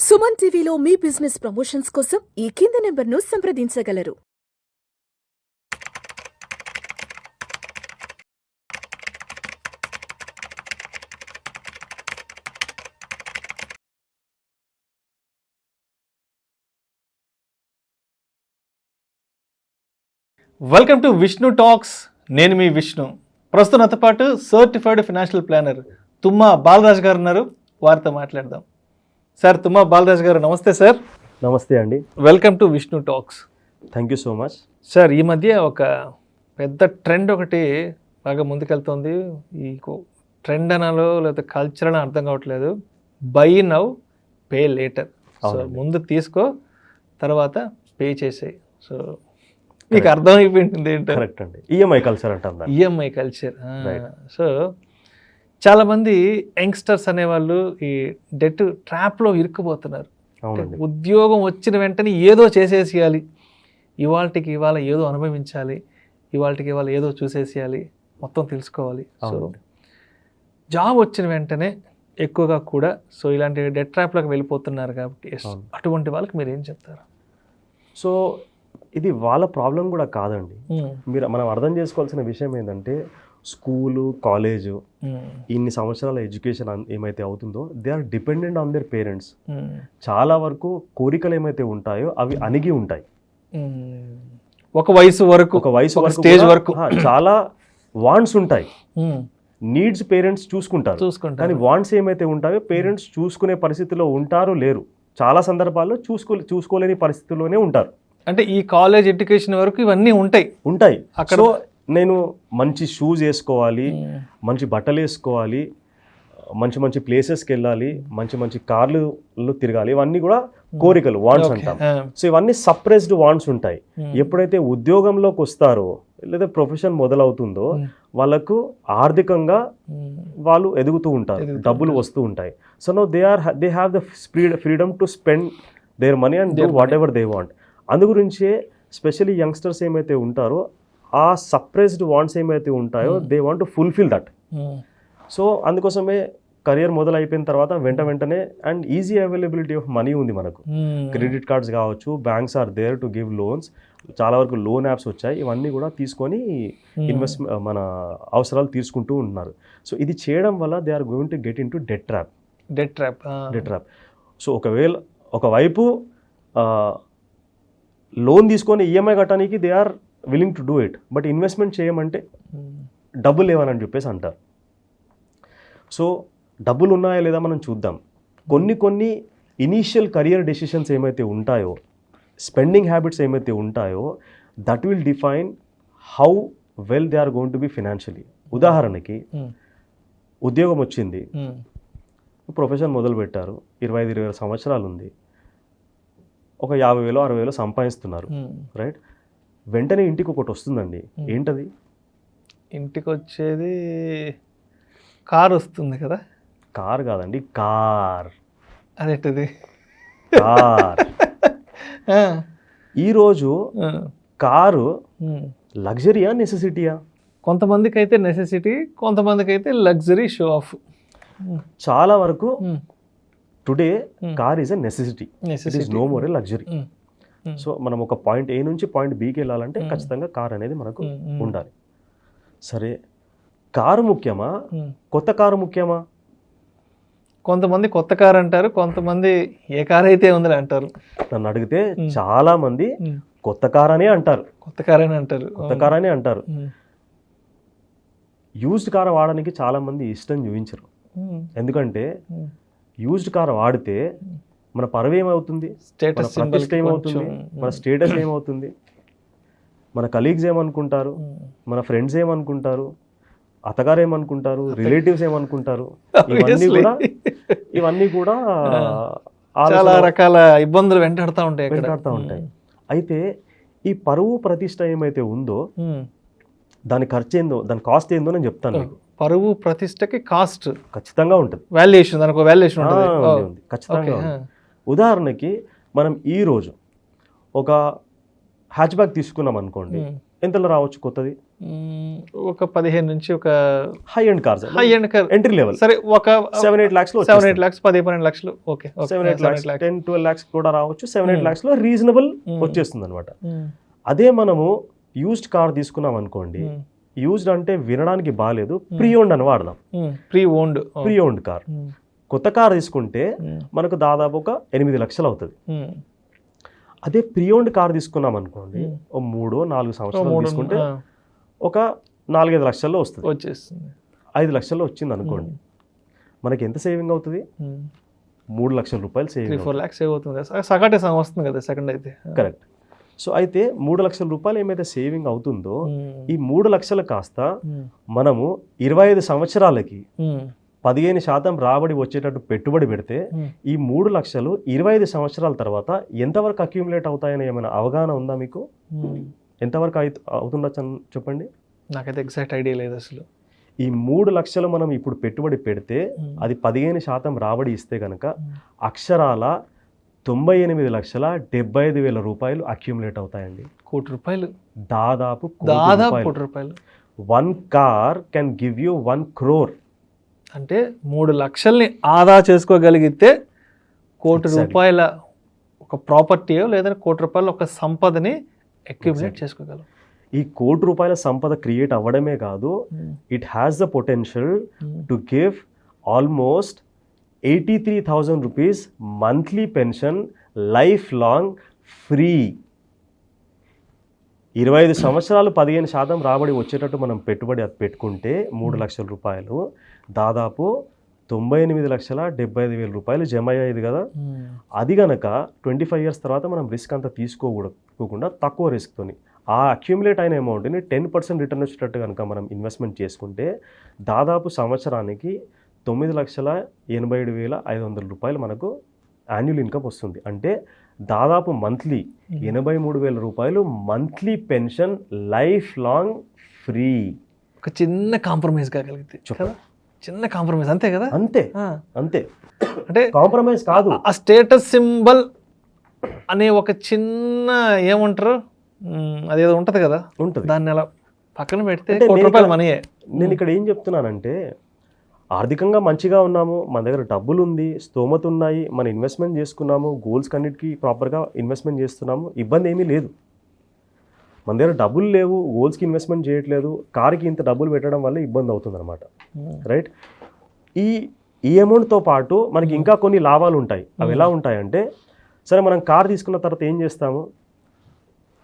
సుమన్ టీవీలో మీ business promotions కోసం ఈ కింది నెంబర్ను సంప్రదించగలరు. Welcome to Vishnu talks. నేను మీ విష్ణు. ప్రస్తుతం నాతో పాటు certified financial planner Thumma Balaraj గారు ఉన్నారు. వారితో మాట్లాడదాం. సార్, తుమ్మా బాలరాజ్ గారు నమస్తే సార్. నమస్తే అండి. Welcome to Vishnu talks. Thank you so much. Sir, ఈ మధ్య ఒక పెద్ద ట్రెండ్ ఒకటి బాగా ముందుకెళ్తుంది. ఈ ట్రెండ్ అనాలో లేకపోతే కల్చర్ అని అర్థం కావట్లేదు. By now pay later. So ముందు తీసుకో, తర్వాత పే చేసేయి. సో మీకు అర్థమైపోయింది ఏంటో. కరెక్ట్ అండి. ఈఎంఐ కల్చర్ అంటాం. EMI culture. సో చాలామంది యంగ్స్టర్స్ అనేవాళ్ళు ఈ డెట్ ట్రాప్లో ఇరుక్కుపోతున్నారు. ఉద్యోగం వచ్చిన వెంటనే ఏదో చేసేసేయాలి, ఇవాళకి ఇవాళ ఏదో అనుభవించాలి, ఇవాళకి ఇవాళ ఏదో చూసేసేయాలి, మొత్తం తెలుసుకోవాలి. సో జాబ్ వచ్చిన వెంటనే ఎక్కువగా కూడా సో ఇలాంటి డెట్ ట్రాప్లోకి వెళ్ళిపోతున్నారు. కాబట్టి అటువంటి వాళ్ళకి మీరు ఏం చెప్తారు? సో ఇది వాళ్ళ ప్రాబ్లం కూడా కాదండి. మనం అర్థం చేసుకోవాల్సిన విషయం ఏంటంటే, స్కూలు, కాలేజు, ఇన్ని సంవత్సరాల ఎడ్యుకేషన్ ఏమైతే అవుతుందో they are dependent on their parents. చాలా వరకు కోరికలు ఏమైతే ఉంటాయో అవి అణిగి ఉంటాయి. ఒక వయసు వరకు స్టేజ్ వరకు చాలా వాంట్స్ ఉంటాయి. నీడ్స్ పేరెంట్స్ చూసుకుంటారు, కానీ వాంట్స్ ఏమైతే ఉంటాయో పేరెంట్స్ చూసుకునే పరిస్థితిలో ఉంటారు లేరు. చాలా సందర్భాల్లో చూసుకోలేని పరిస్థితుల్లోనే ఉంటారు. అంటే ఈ కాలేజ్ ఎడ్యుకేషన్ వరకు ఇవన్నీ ఉంటాయి అక్కడ. సో నేను మంచి షూస్ వేసుకోవాలి, మంచి బట్టలు వేసుకోవాలి, మంచి మంచి ప్లేసెస్కి వెళ్ళాలి, మంచి మంచి కార్లు తిరగాలి, ఇవన్నీ కూడా కోరికలు, వాంట్స్ అంటాం. సో ఇవన్నీ సప్రెస్డ్ వాంట్స్ ఉంటాయి. ఎప్పుడైతే ఉద్యోగంలోకి వస్తారో లేదా ప్రొఫెషన్ మొదలవుతుందో వాళ్ళకు ఆర్థికంగా వాళ్ళు ఎదుగుతూ ఉంటారు, డబ్బులు వస్తూ ఉంటాయి. So no they have the freedom to spend their money and do whatever they want. అందు గురించే స్పెషల్లీ యంగ్స్టర్స్ ఏమైతే ఉంటారో ఆ సప్రెస్డ్ వాంట్స్ ఏమైతే ఉంటాయో they want to fulfil that. So అందుకోసమే కెరియర్ మొదలైపోయిన తర్వాత వెంటనే and easy availability of money ఉంది మనకు. క్రెడిట్ కార్డ్స్ కావచ్చు, banks are there to give loans. చాలా వరకు లోన్ యాప్స్ వచ్చాయి. ఇవన్నీ కూడా తీసుకొని మన అవసరాలు తీసుకుంటూ ఉంటున్నారు. సో ఇది చేయడం వల్ల they are going to get in to debt trap. So ఒకవైపు లోన్ తీసుకొని ఈఎంఐ కట్టడానికి they are willing to do it, but investment చేయమంటే డబ్బులు లేవని చెప్పేసి అంటారు. సో డబ్బులు ఉన్నాయా లేదా మనం చూద్దాం. కొన్ని ఇనీషియల్ కెరియర్ డెసిషన్స్ ఏమైతే ఉంటాయో, స్పెండింగ్ హ్యాబిట్స్ ఏమైతే ఉంటాయో that will define how well they are going to be financially. ఉదాహరణకి ఉద్యోగం వచ్చింది, ప్రొఫెషన్ మొదలు పెట్టారు, 25 సంవత్సరాలు ఉంది, ఒక 50,000 60,000 సంపాదిస్తున్నారు, రైట్? వెంటనే ఇంటికి ఒకటి వస్తుందండి. ఏంటది? ఇంటికి వచ్చేది కార్ వస్తుంది కదా. కార్ కాదండి, కార్. అదేంటది? కార్. ఈరోజు కారు లగ్జరీయా, నెసెసిటీయా? కొంతమందికి అయితే నెసెసిటీ, కొంతమందికి అయితే లగ్జరీ, షో ఆఫ్. చాలా వరకు today car is a necessity, it is no more a luxury. So మనం ఒక పాయింట్ ఏ నుంచి పాయింట్ బికి వెళ్ళాలంటే ఖచ్చితంగా కార్ అనేది మనకు ఉండాలి. సరే, కారు ముఖ్యమా, కొత్త కారు ముఖ్యమా? కొంతమంది కొత్త కారు అంటారు, కొంతమంది ఏ కార్ అయితే ఉందని అంటారు. నన్ను అడిగితే చాలా మంది కొత్త కార్ అనే అంటారు. కొత్త కార్ అని అంటారు. యూజ్డ్ కార్ వాడడానికి చాలా మంది ఇష్టం చూపించరు. ఎందుకంటే యూజ్డ్ కార్ వాడితే మన పరువు ఏమవుతుంది, మన ప్రతిష్ట ఏమవుతుంది, మన స్టేటస్ ఏమవుతుంది, మన కలీగ్స్ ఏమనుకుంటారు, మన ఫ్రెండ్స్ ఏమనుకుంటారు, అత్తగారు ఏమనుకుంటారు, రిలేటివ్స్ ఏమనుకుంటారు, ఇవన్నీ కూడా చాలా రకాల ఇబ్బందులు వెంటాడుతూ ఉంటాయి. అయితే ఈ పరువు ప్రతిష్ట ఏమైతే ఉందో దాని ఖర్చు ఏందో, దాని కాస్ట్ ఏందో నేను చెప్తాను మీకు. పరువు ప్రతిష్టకి కాస్ట్ ఖచ్చితంగా ఉంటుంది, వాల్యుయేషన్, దానికి వాల్యుయేషన్ ఉంటుంది ఖచ్చితంగా. ఉదాహరణకి మనం ఈరోజు ఒక హ్యాచ్ బ్యాగ్ తీసుకున్నాం అనుకోండి, ఎంతలో రావచ్చు కొత్తది? ఒక 15 నుంచి ఒక high end cars, high end car entry level సరే ఒక 7-8 lakhs లో 7-8 lakhs 10-12 లక్షలు ఓకే 7-8 lakhs 10-12 lakhs కూడా రావచ్చు. 7-8 lakhs లో రీజనబుల్ వచ్చేస్తుంది అనమాట. అదే మనము యూజ్డ్ కార్ తీసుకున్నాం అనుకోండి, యూజ్డ్ అంటే వినడానికి బాగాలేదు, ప్రీ ఓన్డ్ అని వాడదాం. Pre owned car. కొత్త కార్ తీసుకుంటే మనకు దాదాపు ఒక 8 లక్షలు అవుతుంది. అదే ప్రీ ఓన్డ్ కార్ తీసుకున్నాం అనుకోండి, 3-4 సంవత్సరాలు తీసుకుంటే ఒక 4-5 లక్షల్లో వస్తుంది, వచ్చేస్తుంది. 5 లక్షల్లో వచ్చింది అనుకోండి, మనకి ఎంత సేవింగ్ అవుతుంది? 3 లక్షల రూపాయలు సేవింగ్, 3-4 lakhs సేవ్ అవుతుంది. సగటే వస్తుంది కదా సెకండ్ అయితే. కరెక్ట్. సో అయితే 3 లక్షల రూపాయలు ఏమైతే సేవింగ్ అవుతుందో, ఈ 3 లక్షలు కాస్త మనము 25 సంవత్సరాలకి 15% రాబడి వచ్చేటట్టు పెట్టుబడి పెడితే ఈ 3 లక్షలు 25 సంవత్సరాల తర్వాత ఎంతవరకు అక్యూములేట్ అవుతాయని ఏమైనా అవగాహన ఉందా మీకు? ఎంతవరకు అవుతుండొచ్చు చెప్పండి. నాకైతే ఎగ్జాక్ట్ ఐడియా లేదు అసలు. ఈ 3 లక్షలు మనం ఇప్పుడు పెట్టుబడి పెడితే అది 15% రాబడి ఇస్తే కనుక అక్షరాల 98,75,000 రూపాయలు అక్యూములేట్ అవుతాయండి. ₹1,00,00,000. దాదాపు ₹1,00,00,000. 1 car can give you 1 crore. అంటే 3 లక్షల్ని ఆదా చేసుకోగలిగితే ₹1,00,00,000 ఒక ప్రాపర్టీయో లేదా ₹1,00,00,000 ఒక సంపదని అక్యుములేట్ చేసుకోగలం. ఈ ₹1,00,00,000 సంపద క్రియేట్ అవ్వడమే కాదు, it has the potential to give almost 83,000 rupees monthly pension life long free. 25 సంవత్సరాలు 15% రాబడి వచ్చేటట్టు మనం పెట్టుబడి పెట్టుకుంటే 3 లక్షల రూపాయలు, దాదాపు 98,75,000 రూపాయలు జమ అయ్యేది కదా. అది గనక 25 years తర్వాత మనం రిస్క్ అంతా తీసుకోకుండా తక్కువ రిస్క్తోని ఆ అక్యూములేట్ అయిన అమౌంట్ని 10% రిటర్న్ వచ్చేటట్టు కనుక మనం ఇన్వెస్ట్మెంట్ చేసుకుంటే దాదాపు సంవత్సరానికి 9,87,500 రూపాయలు మనకు యాన్యువల్ ఇన్కమ్ వస్తుంది. అంటే దాదాపు మంత్లీ 83,000 రూపాయలు monthly pension life long free. ఒక చిన్న కాంప్రమైజ్ కాగలిగితే కదా, చిన్న కాంప్రమైజ్ అంతే కదా. అంతే అంతే, అంటే కాంప్రమైజ్ కాదు, ఆ స్టేటస్ సింబల్ అనే ఒక చిన్న ఏమంటారు అదేదో ఉంటది కదా, ఉంటుంది. దాన్ని అలా పక్కన పెడితే ₹1,00,00,000 మనీయే. నేను ఇక్కడ ఏం చెప్తున్నానంటే, ఆర్థికంగా మంచిగా ఉన్నాము, మన దగ్గర డబ్బులు ఉంది, స్తోమత ఉన్నాయి, మన ఇన్వెస్ట్మెంట్ చేసుకున్నాము, గోల్స్ కన్నిటికీ ప్రాపర్గా ఇన్వెస్ట్మెంట్ చేస్తున్నాము, ఇబ్బంది ఏమీ లేదు. మన దగ్గర డబ్బులు లేవు, గోల్స్కి ఇన్వెస్ట్మెంట్ చేయట్లేదు, కార్కి ఇంత డబ్బులు పెట్టడం వల్ల ఇబ్బంది అవుతుంది అనమాట. రైట్. ఈ అమౌంట్తో పాటు మనకి ఇంకా కొన్ని లాభాలు ఉంటాయి. అవి ఎలా ఉంటాయంటే, సరే మనం కార్ తీసుకున్న తర్వాత ఏం చేస్తాము,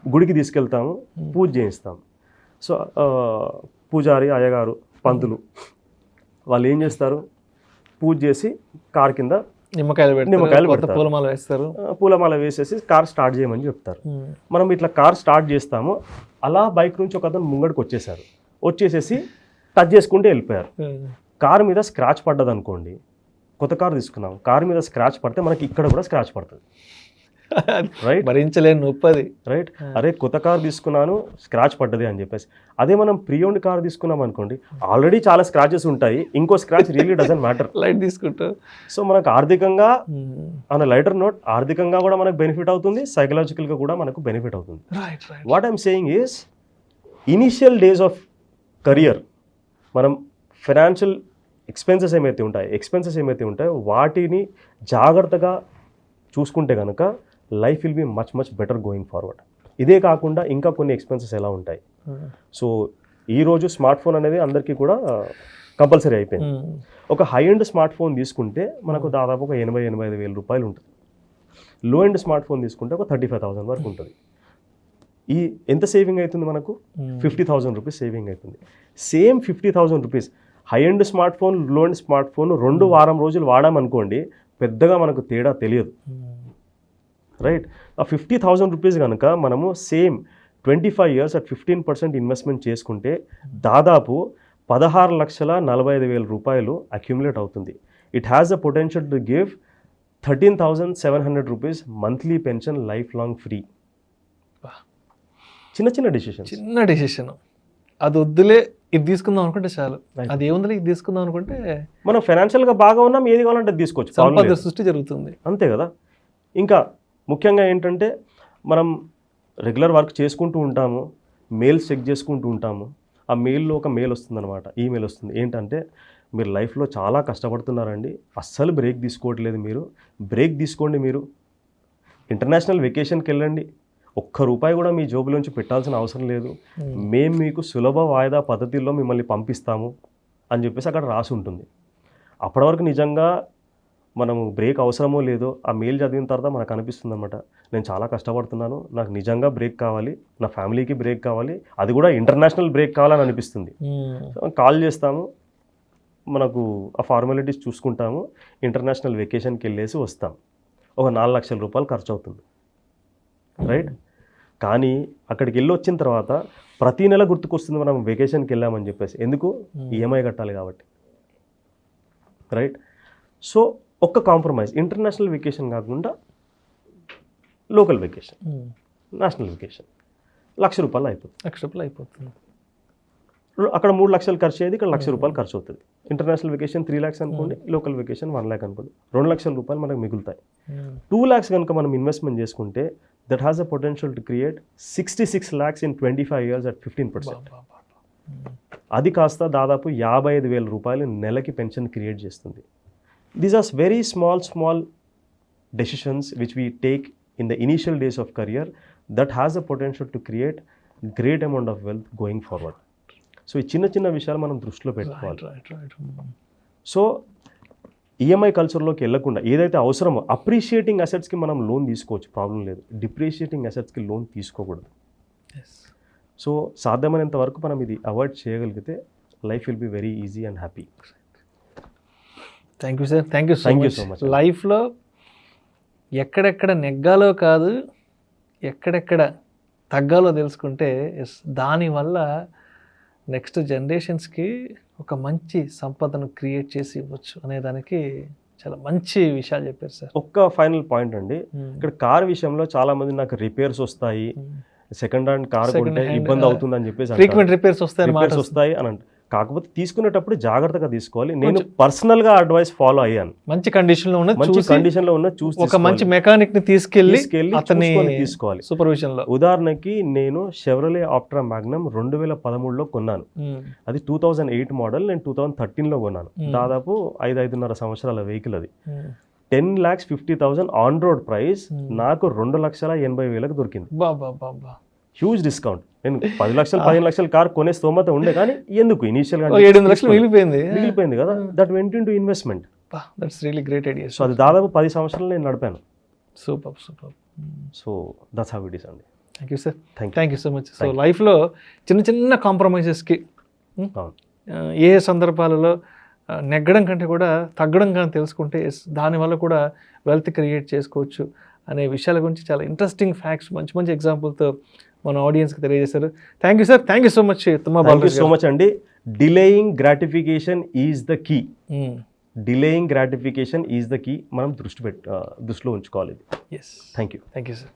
గుడికి తీసుకెళ్తాము, పూజ చేయిస్తాము. సో పూజారి, అయ్యగారు, పంతులు వాళ్ళు ఏం చేస్తారు, పూజ చేసి కార్ కింద నిమ్మకాయలు పెడతారు, పూలమాల వేసేసి కార్ స్టార్ట్ చేయమని చెప్తారు. మనం ఇట్లా కార్ స్టార్ట్ చేస్తాము, అలా బైక్ నుంచి ఒక అతను ముంగడికి వచ్చేసేసి టచ్ చేసుకుంటే వెళ్ళిపోయారు. కార్ మీద స్క్రాచ్ పడ్డది అనుకోండి, కొత్త కార్ తీసుకున్నాం, కార్ మీద స్క్రాచ్ పడితే మనకి ఇక్కడ కూడా స్క్రాచ్ పడుతుంది. రైట్, భరించలేని నొప్పది. రైట్, అరే కొత్త కార్ తీసుకున్నాను స్క్రాచ్ పడ్డది అని చెప్పేసి. అదే మనం ప్రీ ఓన్డ్ కార్ తీసుకున్నాం అనుకోండి, ఆల్రెడీ చాలా స్క్రాచెస్ ఉంటాయి, ఇంకో scratch really doesn't matter, light తీసుకుంటా. సో మనకు ఆర్థికంగా ఆన్ లైటర్ నోట్ ఆర్థికంగా కూడా మనకు బెనిఫిట్ అవుతుంది, సైకలాజికల్గా కూడా మనకు బెనిఫిట్ అవుతుంది. What I'm saying is, initial days of career మనం ఫైనాన్షియల్ ఎక్స్పెన్సెస్ ఏమైతే ఉంటాయో వాటిని జాగ్రత్తగా చూసుకుంటే కనుక life will be much much better going forward. ఇదే కాకుండా ఇంకా కొన్ని ఎక్స్పెన్సెస్ ఎలా ఉంటాయి. సో ఈరోజు స్మార్ట్ ఫోన్ అనేది అందరికీ కూడా కంపల్సరీ అయిపోయింది. ఒక హై ఎండ్ స్మార్ట్ ఫోన్ తీసుకుంటే మనకు దాదాపు ఒక 80,000-85,000 రూపాయలు ఉంటుంది. లో ఎండ్ స్మార్ట్ ఫోన్ తీసుకుంటే ఒక 35,000 వరకు ఉంటుంది. ఎంత సేవింగ్ అవుతుంది మనకు? 50,000 రూపీస్ సేవింగ్ అవుతుంది. Same 50,000 rupees high end smart phone, లో ఎండ్ స్మార్ట్ ఫోన్ 2 వారం రోజులు వాడామనుకోండి, పెద్దగా మనకు తేడా తెలియదు. రైట్, ఆ 50,000 రూపీస్ కనుక మనము సేమ్ 25 years at 15% ఇన్వెస్ట్మెంట్ చేసుకుంటే దాదాపు 16,45,000 రూపాయలు అక్యుములేట్ అవుతుంది. It has the potential to give 13,700 rupees monthly pension life long free. చిన్న డెసిషన్, అది వద్దులే ఇది తీసుకుందాం అనుకుంటే చాలు, అది ఏముందిలే ఇది తీసుకుందాం అనుకుంటే మనం ఫైనాన్షియల్గా బాగా ఉన్నాం, ఏది కావాలంటే అది తీసుకోవచ్చు, సంపద సృష్టి జరుగుతుంది. అంతే కదా. ఇంకా ముఖ్యంగా ఏంటంటే మనం రెగ్యులర్ వర్క్ చేసుకుంటూ ఉంటాము, మెయిల్స్ చెక్ చేసుకుంటూ ఉంటాము, ఆ మెయిల్లో ఒక మెయిల్ వస్తుంది అనమాట, ఈమెయిల్ వస్తుంది. ఏంటంటే మీరు లైఫ్లో చాలా కష్టపడుతున్నారండి, అస్సలు బ్రేక్ తీసుకోవట్లేదు, మీరు బ్రేక్ తీసుకోండి, మీరు ఇంటర్నేషనల్ వెకేషన్కి వెళ్ళండి, ₹1 కూడా మీ జోబులోంచి పెట్టాల్సిన అవసరం లేదు, మేము మీకు సులభ వాయిదా పద్ధతిలో మిమ్మల్ని పంపిస్తాము అని చెప్పేసి అక్కడ రాసి ఉంటుంది. అప్పటి వరకు నిజంగా మనము బ్రేక్ అవసరమో లేదో ఆ మెయిల్ చదివిన తర్వాత మనకు అనిపిస్తుంది అనమాట, నేను చాలా కష్టపడుతున్నాను, నాకు నిజంగా బ్రేక్ కావాలి, నా ఫ్యామిలీకి బ్రేక్ కావాలి, అది కూడా ఇంటర్నేషనల్ బ్రేక్ కావాలని అనిపిస్తుంది. కాల్ చేస్తాము, మనకు ఆ ఫార్మాలిటీస్ చూసుకుంటాము, ఇంటర్నేషనల్ వెకేషన్కి వెళ్ళేసి వస్తాం. ఒక 4 లక్షల రూపాయలు ఖర్చు అవుతుంది, రైట్? కానీ అక్కడికి వెళ్ళి వచ్చిన తర్వాత ప్రతి నెల గుర్తుకొస్తుంది మనం వెకేషన్కి వెళ్ళామని చెప్పేసి. ఎందుకు? ఈఎంఐ కట్టాలి కాబట్టి, రైట్? సో ఒక్క కాంప్రమైజ్, ఇంటర్నేషనల్ వెకేషన్ కాకుండా లోకల్ వెకేషన్, నేషనల్ వెకేషన్ ₹1,00,000 అయిపోతుంది. ₹1,00,000 అయిపోతుంది. అక్కడ 3 లక్షలు ఖర్చు అయ్యేది, ఇక్కడ ₹1,00,000 ఖర్చు అవుతుంది. ఇంటర్నేషనల్ వెకేషన్ 3 lakhs అనుకోండి, లోకల్ వెకేషన్ 1 lakh అనుకోండి, ₹2,00,000 మనకు మిగులుతాయి. 2 lakhs కనుక మనం ఇన్వెస్ట్మెంట్ చేసుకుంటే that has a potential to create 66 lakhs in 25 years at 15%. అది కాస్త దాదాపు ₹55,000 నెలకి పెన్షన్ క్రియేట్ చేస్తుంది. These are very small decisions which we take in the initial days of career that has a potential to create great amount of wealth going forward. So ఈ చిన్న విషయాలు మనం దృష్టిలో పెట్టుకోవాలి. సో ఈఎంఐ కల్చర్లోకి వెళ్ళకుండా ఏదైతే అవసరమో అప్రిషియేటింగ్ అసెట్స్కి మనం లోన్ తీసుకోవచ్చు, ప్రాబ్లం లేదు. డిప్రిషియేటింగ్ అసెట్స్కి లోన్ తీసుకోకూడదు. సో సాధ్యమైనంత వరకు మనం ఇది అవాయిడ్ చేయగలిగితే life will be very easy and happy. Thank you sir, thank you so much. లైఫ్లో ఎక్కడెక్కడ నెగ్గాలో కాదు, ఎక్కడెక్కడ తగ్గాలో తెలుసుకుంటే దానివల్ల నెక్స్ట్ జనరేషన్స్కి ఒక మంచి సంపదను క్రియేట్ చేసి ఇవ్వచ్చు అనే దానికి చాలా మంచి విషయాలు చెప్పారు సార్. ఒక్క ఫైనల్ పాయింట్ అండి, ఇక్కడ కార్ విషయంలో చాలా మంది నాకు రిపేర్స్ వస్తాయి, సెకండ్ హ్యాండ్ కార్ కొంటే ఇబ్బంది అవుతుంది అని చెప్పేసి, ఫ్రీక్వెంట్ రిపేర్స్ వస్తాయి అని అంటే, కాకపోతే తీసుకునేటప్పుడు జాగ్రత్తగా తీసుకోవాలి. నేను పర్సనల్ గా అడ్వైస్ ఫాలో అయ్యాను. మంచి కండిషన్ లో ఉన్న చూసి ఒక మంచి మెకానిక్ ని తీసుకెళ్లి అతన్ని తీసుకోవాలి సూపర్విజన్ లో. ఉదాహరణకి నేను షెవ్రలే ఆప్ట్రా మ్యాగ్నమ్ 2013లో కొన్నాను. అది 2008 మోడల్, నేను 2013లో కొన్నాను. దాదాపు 5.5 సంవత్సరాల వెహికల్ అది. 10,50,000 ఆన్ రోడ్ ప్రైస్, నాకు 2,80,000 దొరికింది. Huge discount. నేను 10 లక్షలు 15 లక్షల కార్ కొనే స్తోమత ఉండే, కానీ ఎందుకు ఇనీషియల్ గా 7 లక్షలు మిగిలిపోయింది కదా. That went into investment. That's really great idea. So అది దాదాపు 10 సంవత్సరాలు నేను నడిపాను. Super. So that's how it is అండి. Thank you sir, thank you so much. So లైఫ్లో చిన్న కాంప్రమైజెస్కి ఏ సందర్భాలలో నెగ్గడం కంటే కూడా తగ్గడం కానీ తెలుసుకుంటే దానివల్ల కూడా వెల్త్ క్రియేట్ చేసుకోవచ్చు అనే విషయాల గురించి చాలా ఇంట్రెస్టింగ్ ఫ్యాక్ట్స్ మంచి ఎగ్జాంపుల్తో మన ఆడియన్స్కి తెలియజేశారు. Thank you sir, thank you so much. Thank you so much అండి. Delaying gratification is the key. Delaying gratification is the key. మనం దృష్టిలో ఉంచుకోవాలి. Yes, thank you sir.